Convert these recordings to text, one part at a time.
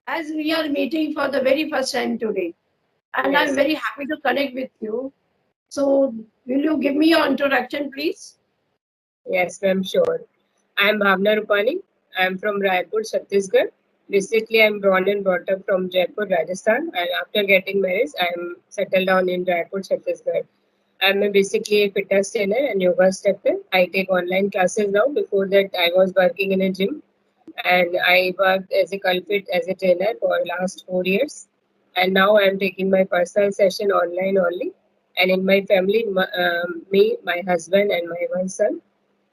as we are meeting for the very first time today, and I'm Yes, very happy to connect with you. So, will you give me your introduction, please? yes, I'm sure. I'm Bhavna Rupani. I'm from Raipur, Chhattisgarh. Basically, I'm born and brought up from Jaipur, Rajasthan. And after getting married, I'm settled down in Raipur, Chhattisgarh. Basically a fitness trainer and yoga instructor. I take online classes now. Before that, I was working in a gym, and I worked as a culprit as a trainer for last 4 years. And now I'm taking my personal session online only. And in my family, me, my husband, and my one son.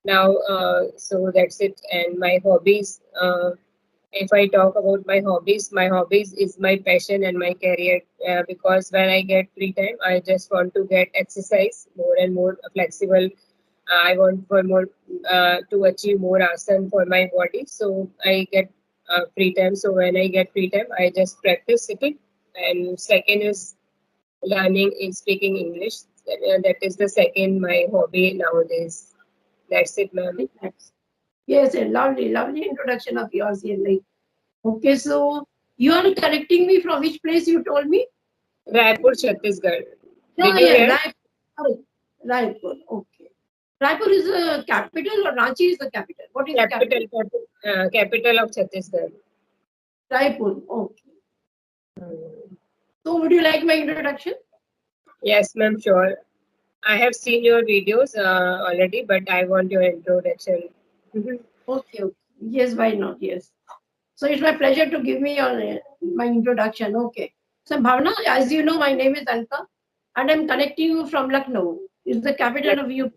Now, so that's it. And my hobbies. If I talk about my hobbies is my passion and my career. Because when I get free time, I just want to get exercise more and more flexible. I want for more to achieve more asana for my body. So I get free time. So when I get free time, I just practice it. And second is learning in speaking English. That is the second my hobby nowadays. That's it, ma'am. Yes, yes, a lovely, lovely introduction of yours here. Like, okay, so you are connecting me from which place you told me? Raipur, Chhattisgarh. Yeah, Did you yeah, hear? Raipur. Raipur, okay. Raipur is the capital or Ranchi is the capital? What is the capital? Capital of Chhattisgarh. Raipur, okay. Hmm. So, would you like my introduction? Yes, ma'am, sure. I have seen your videos already, but I want your introduction. Mhm. Okay, okay. Yes, why not? Yes. So it's my pleasure to give me your my introduction. Okay. So Bhavna, as you know, my name is Alka, and I'm connecting you from Lucknow. It's the capital Yes, of UP.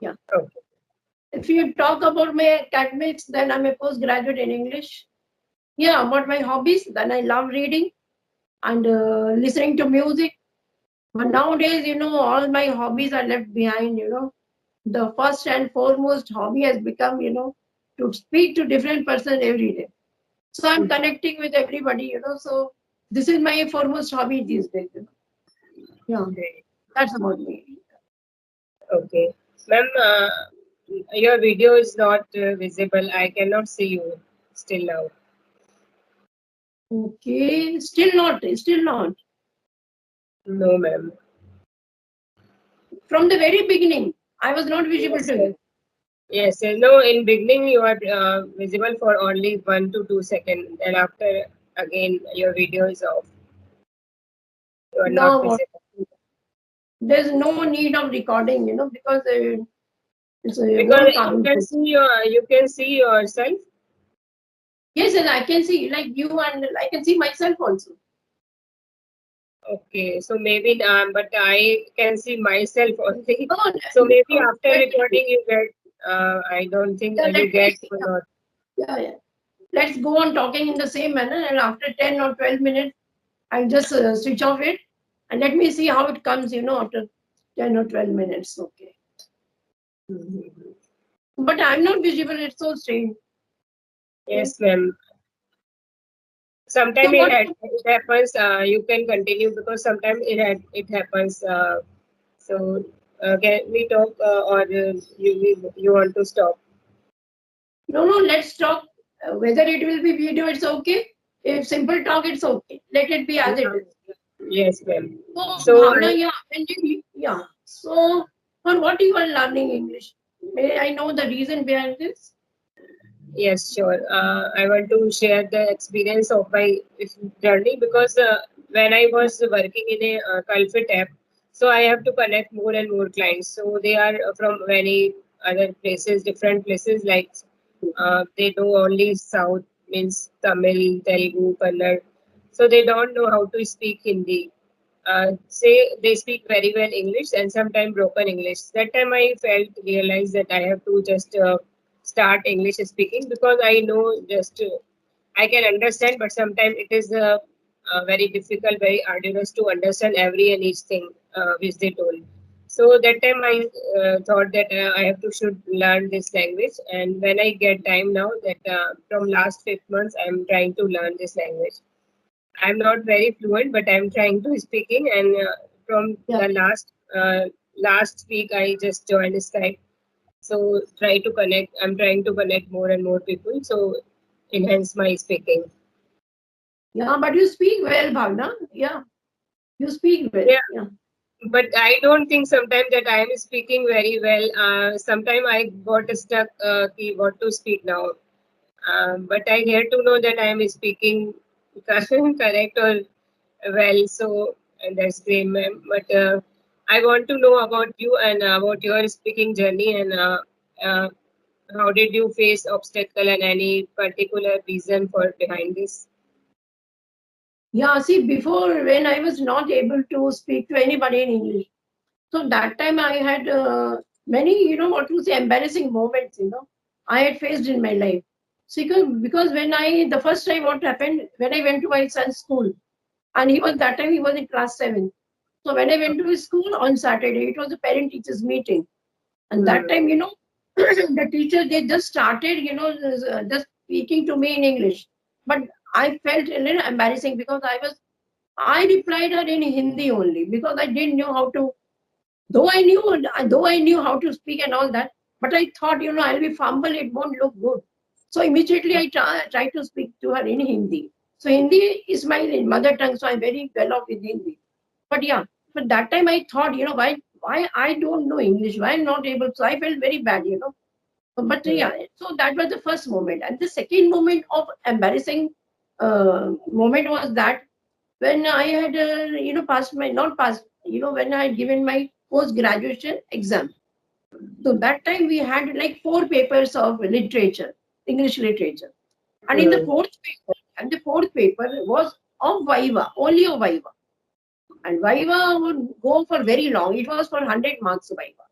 Yeah. okay. If you talk about my academics, then I'm a postgraduate in English. Yeah. About my hobbies, then I love reading and listening to music. But nowadays, all my hobbies are left behind. The first and foremost hobby has become, to speak to different person every day. So I'm connecting with everybody. So this is my foremost hobby these days. Yeah, Great. that's about me. Okay. Ma'am, your video is not visible. I cannot see you still now. Okay, still not. No, ma'am. From the very beginning, I was not visible Yes, to yes. you. Yes, no, in beginning you are visible for only 1 to 2 seconds, and after again your video is off. You are not No, visible there's no need of recording, because it's because won't you count. can see yourself. Yes, and I can see like you, and I can see myself also. Okay, so maybe but I can see myself only. Oh, So maybe after let me, recording you get. I don't think yeah, you let me get see. or not. Yeah, yeah. Let's go on talking in the same manner, and after 10 or 12 minutes, I'll just switch off it and let me see how it comes, after 10 or 12 minutes. Okay. Mhm. But I'm not visible. It's so strange. Okay. Yes, ma'am. So Sometimes what? it happens. You can continue because sometimes it happens. So can we talk or you want to stop? No, no. Let's talk. Whether it will be video, it's okay. If simple talk, it's okay. Let it be as it Yeah. is. Yes, ma'am. So, So Bhavna, yeah. Yeah. So, for what you are learning English? May I know the reason behind this? yes, sure. I want to share the experience of my journey because when I Yeah. was working in a Culfit app, so I have to connect more and more clients. So they are from many other places, different places. Like they know only South means Tamil, Telugu, Kannada. So they don't know how to speak Hindi. Say they speak very well English and sometimes broken English. That time I felt realized that I have to just start English speaking because I know just I can understand, but sometimes it is very difficult, very arduous to understand every and each thing which they told. So that time I thought that I have to should learn this language, and when I get time now, that from last 5 months I am trying to learn this language. I'm not very fluent, but I'm trying to speaking. And from Yeah. the last week, I just joined Skype. So try to connect. I'm trying to connect more and more people. So enhance my speaking. Yeah, but you speak well, Bhavna. Yeah, you speak well. Yeah, Yeah. but I don't think sometimes that I am speaking very well. Sometimes I got stuck. What to speak now? But I get to know that I am speaking correct or well. So that's great, ma'am. But I want to know about you and about your speaking journey and uh, how did you face obstacle and any particular reason for behind this? Yeah, see, before when I was not able to speak to anybody in English, so that time I had many, what to say, embarrassing moments, I had faced in my life. So because when the first time what happened, when I went to my son's school, and that time he was in class 7. So when I went to his school on Saturday, it was a parent teachers meeting. And that time, the teacher, they just started, just speaking to me in English. But I felt a little embarrassing because I replied her in Hindi only because I didn't know how to, though I knew how to speak and all that, but I thought, I'll be fumble, it won't look good. So immediately I tried to speak to her in Hindi. So Hindi is my mother tongue, so I'm very well off with Hindi. But yeah, but that time I thought, why I don't know English, why I'm not able. So I felt very bad. But yeah, so that was the first moment, and the second moment of embarrassing moment was that when I had, passed my not passed, when I had given my post graduation exam. So that time we had like 4 papers of literature, English literature, and in the Hmm. fourth paper was of Viva, only of Viva. And Viva would go for very long. It was for 100 marks Viva.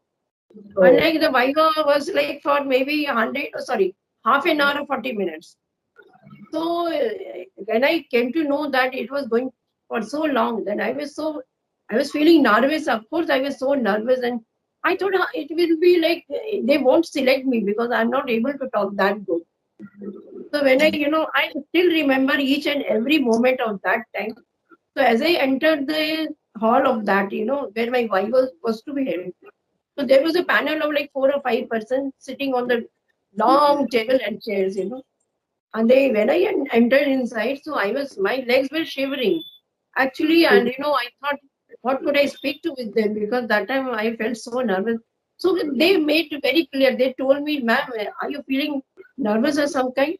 Oh, Unlike the Viva was like for maybe 100, sorry, half an hour or 40 minutes. So when I came to know that it was going for so long, then I was feeling nervous. Of course, I was so nervous, and I thought it will be like they won't select me because I'm not able to talk that good. So when I still remember each and every moment of that time. So as I entered the hall of that, where my wife was to be held. So there was a panel of like 4 or 5 persons sitting on the long table and chairs. And when I entered inside, so my legs were shivering actually, and I thought, what could I speak to with them? Because that time I felt so nervous. So they made it very clear. They told me, ma'am, are you feeling nervous or some kind?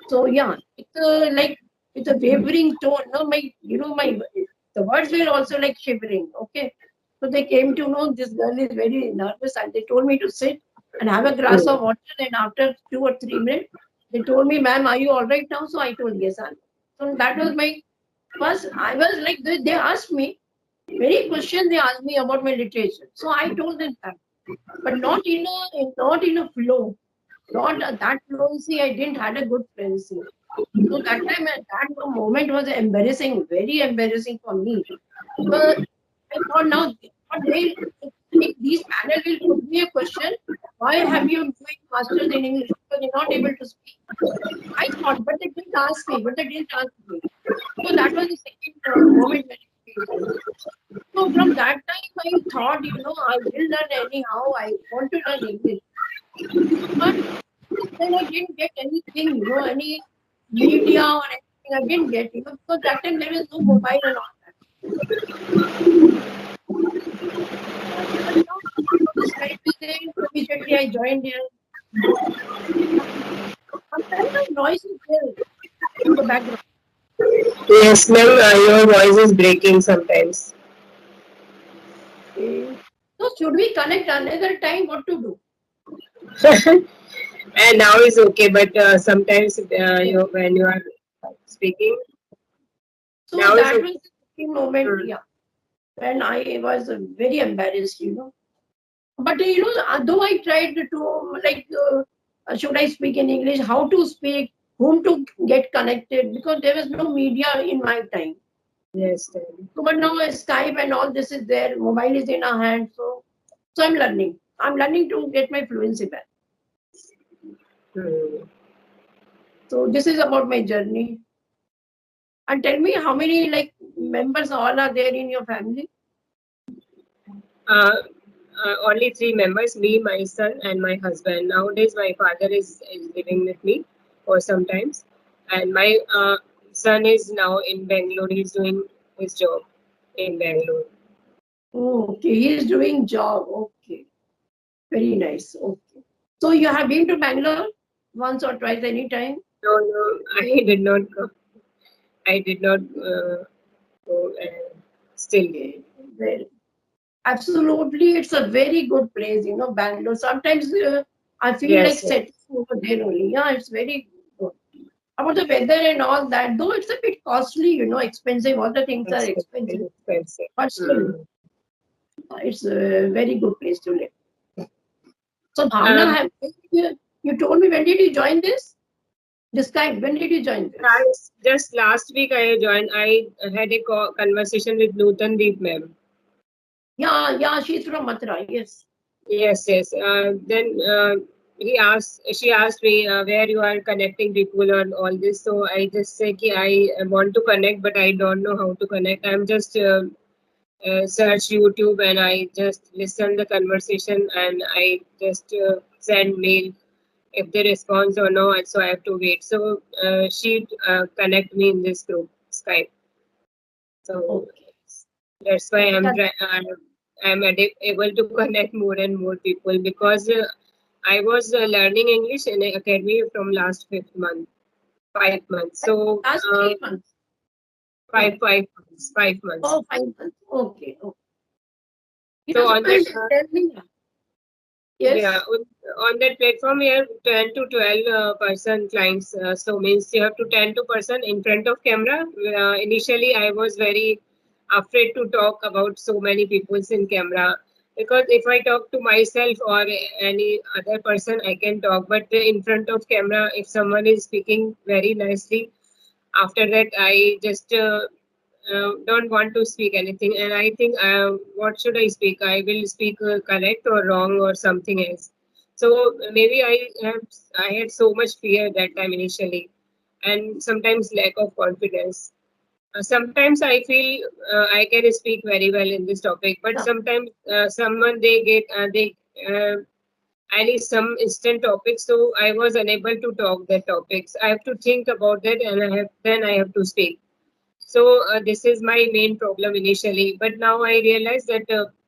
So yeah, it's a wavering tone. No, my the words were also like shivering. Okay, so they came to know this girl is very nervous, and they told me to sit and have a glass of water. And after 2 or 3 minutes, they told me, "Ma'am, are you all right now?" So I told yes, I'm. So that was my first. I was like they asked me very question. They asked me about my literature. So I told them that, but not in a flow. Not that fluency. I didn't had a good fluency. So that time, that moment was embarrassing, very embarrassing for me. Because I thought now, what if these panel will put me a question, why have you doing masters in English? Because you're not able to speak. I thought, but they didn't ask me. But they didn't ask me. So that was the second moment when I faced. So from that time, I thought, I will learn anyhow. I want to learn English. But then I didn't get anything, any media or anything. I didn't get, because that time there was no mobile and all that. But now, this Skype is there, so immediately I joined here. Some kind of noise is there in the background. yes, ma'am. Your voice is breaking sometimes. Okay. So should we connect another time? What to do? And now is okay, but sometimes Okay. when you are speaking, So now is that okay. was the second moment, Hmm. yeah, when I was very embarrassed. But though I tried to like, should I speak in English? How to speak? Whom to get connected? Because there was no media in my time. Yes, ma'am. So, but now Skype and all this is there. Mobile is in our hand. So I'm learning. I'm learning to get my fluency back. Hmm. So this is about my journey. And tell me how many like members all are there in your family? Uh, Only three members: me, my son, and my husband. Nowadays, my father is living with me for sometimes, and my son is now in Bangalore. He's doing his job in Bangalore. Oh, okay, he is doing job. Okay, very nice. Okay. So you have been to Bangalore once or twice, anytime? No, no, I did not go. I did not go still. Okay. Well, absolutely, it's a very good place, Bangalore. Sometimes I feel like Yes, yes. settling over there only. Yeah, it's very good. About the weather and all that, though it's a bit costly, expensive. All the things are Expensive, expensive, expensive. but still, Mm. it's a very good place to live. So, Bhavna, Um, you told me when did you join this? Describe when did you join this? just last week I joined. I had a conversation with Nutan Deep ma'am. Yeah, yeah, she's from Mathura. Yes. Yes, yes. Then she asked me where you are connecting people on all this. So I just say ki I want to connect, but I don't know how to connect. I'm just search YouTube and I just listen the conversation and I just send mail if they respond or no. And so I have to wait. So she connect me in this group Skype. So Okay. that's why Yeah, able to connect more and more people because I was learning English in an academy from last 5 month, 5 months. So last 3 months. five Oh, five months, 5 months. oh, 5 months. Okay. Okay. So Yeah, so on that tell me. yeah, Yes. on that platform we have 10 to 12 person clients. So means you have to 10 to person in front of camera. Initially, I was very afraid to talk about so many people in camera because if I talk to myself or any other person, I can talk. But in front of camera, if someone is speaking very nicely, after that I just don't want to speak anything and I think what should I speak, I will speak correct or wrong or something else. So maybe I had so much fear that time initially and sometimes lack of confidence. Sometimes I feel I can speak very well in this topic, but Yeah. sometimes someone they get they uh, I need some instant topics, so I was unable to talk the topics. I have to think about that, and I have to speak. So this is my main problem initially, but now I realize that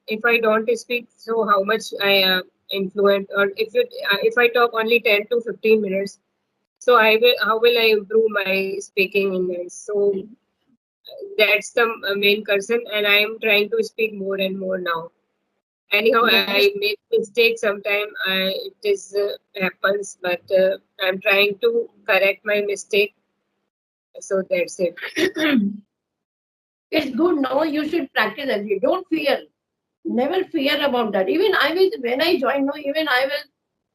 if I don't speak, so how much I influence, or if I talk only 10 to 15 minutes, so I will how will I improve my speaking English? So that's the main concern, and I am trying to speak more and more now. Anyhow, Yes. I make mistakes sometime. It is happens, but I'm trying to correct my mistake. So that's it. It's good. No, you should practice every day. Don't fear. Never fear about that. Even I was when I joined. No, even I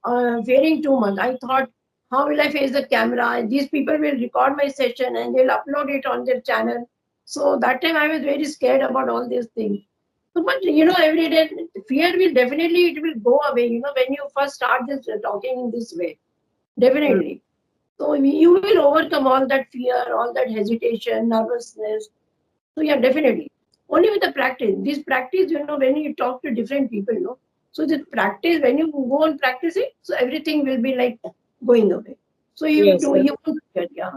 was fearing too much. I thought, how will I face the camera? These people will record my session and they'll upload it on their channel. So that time I was very scared about all these things. So, but every day fear will definitely it will go away. When you first start this talking in this way, Mm. definitely. So you will overcome all that fear, all that hesitation, nervousness. So yeah, definitely. Only with the practice. This practice, when you talk to different people, so the practice, when you go and practice it, so everything will be like going away. So Yes. you won't get, yeah.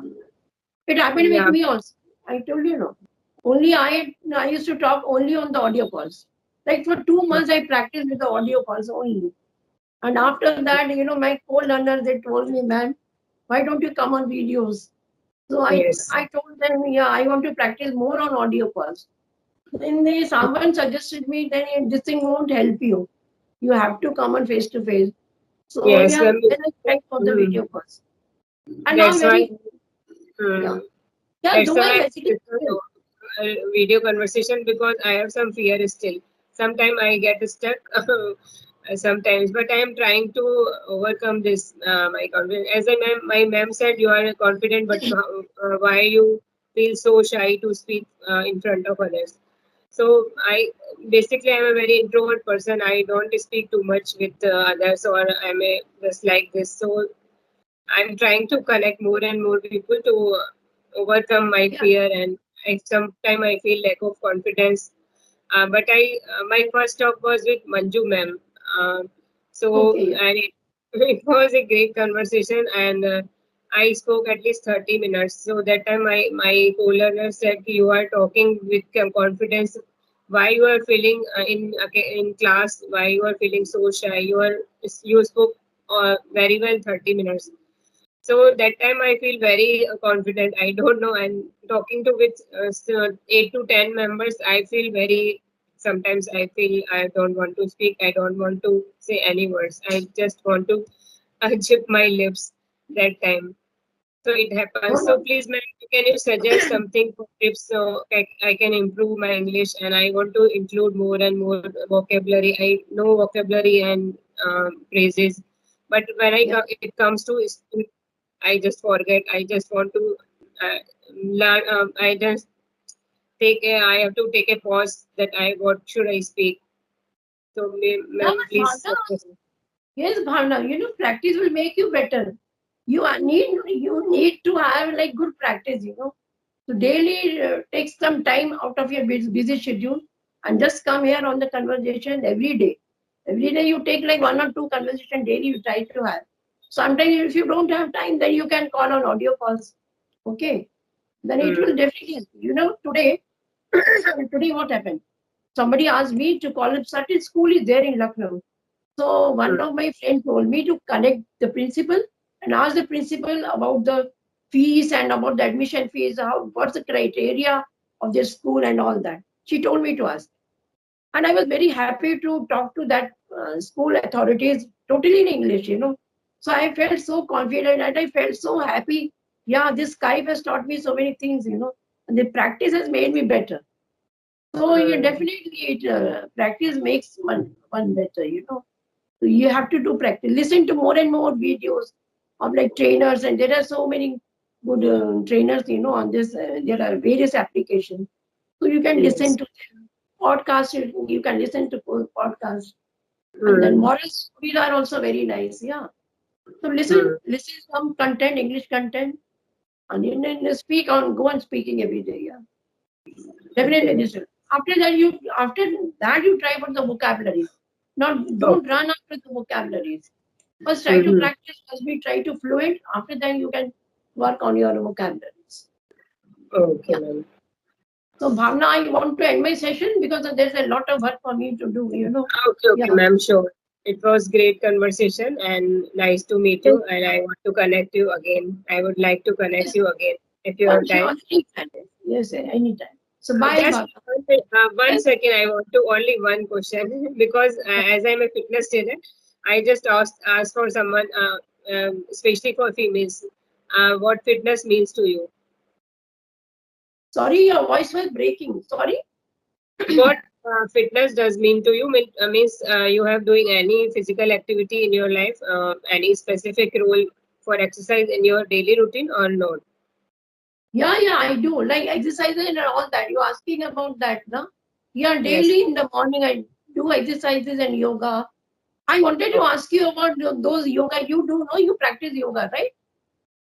It happened with Yeah. me also. I told you, no. Only I used to talk only on the audio calls. Like for 2 months, I practiced with the audio calls only. And after that, my co-learners, they told me, man, why don't you come on videos? So Yes. I told them, yeah, I want to practice more on audio calls. Then someone suggested me, then this thing won't help you. You have to come on face to face. So Yes. yeah, then I tried for the Mm, video calls. And now that's why. very, yeah. Mm, Yeah, that's though I why I hesitate prefer still. video conversation because I have some fear still. Sometimes I get stuck. Sometimes, but I am trying to overcome this. My confidence. As my ma'am said, you are confident, but why you feel so shy to speak in front of others? So basically I'm a very introvert person. I don't speak too much with others, or I'm just like this. So I'm trying to connect more and more people to overcome my Yeah, fear, and sometimes I feel lack of confidence. But I my first talk was with Manju ma'am. Uh, so okay, yeah. and it, it was a great conversation, and I spoke at least 30 minutes. So that time my co-learner said, you are talking with confidence. Why you are feeling in class? Why you are feeling so shy? You spoke very well 30 minutes. So that time I feel very confident. I don't know. And talking to with 8 to 10 members, I feel very. Sometimes I feel I don't want to speak. I don't want to say any words. I just want to chip my lips that time. So it No, happens. So no. please, ma'am, can you suggest something for tips so I can improve my English, and I want to include more and more vocabulary. I know vocabulary and phrases, but when Yeah. it comes to speak, I just forget. I just want to uh, learn. I just I have to take a pause that what should I speak? So, Yeah, ma'am, but please Bhavna, suggest. yes, Bhavna, practice will make you better. You need to have like good practice. So daily take some time out of your busy schedule and just come here on the conversation every day. Every day you take like one or two conversation daily you try to have. Sometimes if you don't have time, then you can call on audio calls. Okay. Then it will Mm, definitely help. Today, today what happened? Somebody asked me to call up certain school is there in Lucknow. So one mm, of my friends told me to connect the principal and ask the principal about the fees and about the admission fees, what's the criteria of their school and all that. She told me to ask. And I was very happy to talk to that school authorities totally in English. So I felt so confident and I felt so happy. Yeah, this Skype has taught me so many things. And the practice has made me better. So yeah, mm. definitely practice makes one better. So you have to do practice. Listen to more and more videos of like trainers, and there are so many good trainers on this. There are various applications, so you can listen Yes. to them. Podcasts. You can listen to podcasts, and then Mm, moral stories are also very nice. Yeah. So listen, mm. listen some content, English content, and then speak on. Go on speaking every day. Yeah. Definitely Okay. listen. After that you try for the vocabularies. Not don't Okay. run after the vocabularies. First try to Mm-hmm. practice, first we try to fluent. After that you can work on your vocabularies. Okay, Yeah. ma'am. So Bhavna, I want to end my session because there's a lot of work for me to do. Okay, okay, Yeah. ma'am. Sure. It was great conversation and nice to meet Yes, you. And I want to connect you again. I would like to connect yes, you again if you yeah, have sure. time. Anytime. Yes, anytime. So bye, Just Bhavna. one Yes. second. I want to only one question because as I'm a fitness trainer, I just asked for someone, especially for females, what fitness means to you. Sorry, your voice was breaking. Sorry. What fitness does mean to you means you have doing any physical activity in your life, any specific role for exercise in your daily routine or not? Yeah, I do. Like exercises and all that. You're asking about that, no? Yeah, Yes. daily in the morning I do exercises and yoga. I wanted to Oh, ask you about those yoga you do. No, you practice yoga, right?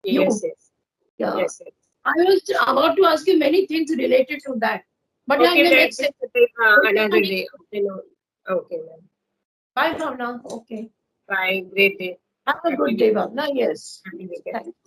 yes, You. yes, Yeah. yes, yes. I was about to ask you many things related to that. But yeah, in Okay, the that next will session. take Okay, another honey. day. Okay, no. Okay, ma'am. Bye for now. Okay. Bye. Great day. Have a Happy good day, weekend. Bhavna. Yes. Happy weekend. Thanks.